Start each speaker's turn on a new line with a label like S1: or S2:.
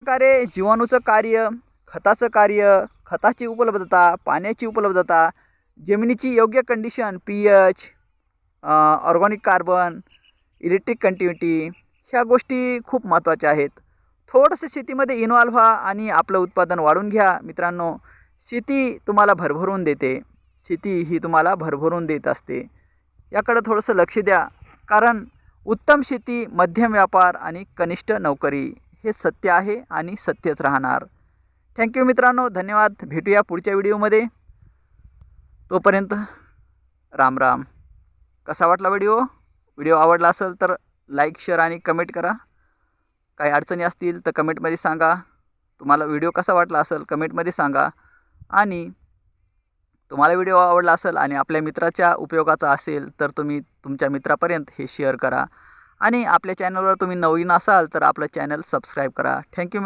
S1: प्रकारे जीवाणूचं कार्य, खताचं कार्य, खताची उपलब्धता, पाण्याची उपलब्धता, जमिनीची योग्य condition, pH, organic carbon, electric continuity, ह्या गोष्टी खूप महत्त्वाच्या आहेत. थोडंसं शेतीमध्ये इन्व्हॉल्व व्हा आणि आपलं उत्पादन वाढवून घ्या. मित्रांनो, शेती तुम्हाला भरभरून देते. शेती ही तुम्हाला भरभरून देत असते. याकडे थोडंसं लक्ष द्या, कारण उत्तम शेती, मध्यम व्यापार आणि कनिष्ठ नोकरी हे सत्य आहे आणि सत्यच राहणार. थँक्यू मित्रांनो, धन्यवाद. भेटूया पुढच्या व्हिडिओमध्ये. तोपर्यंत राम राम. कसा वाटला व्हिडिओ? व्हिडिओ आवडला असेल तर लाईक, शेअर आणि कमेंट करा. काही अडचणी असतील तर कमेंटमध्ये सांगा. तुम्हाला व्हिडिओ कसा वाटला असेल कमेंटमध्ये सांगा. आणि तुम्हाला व्हिडिओ आवडला असेल आणि आपल्या मित्राच्या उपयोगाचा असेल तर तुम्ही तुमच्या मित्रापर्यंत हे शेअर करा. आणि आपल्या चॅनलवर तुम्ही नवीन असाल तर आपलं चॅनल सबस्क्राईब करा. थँक्यू मित्र.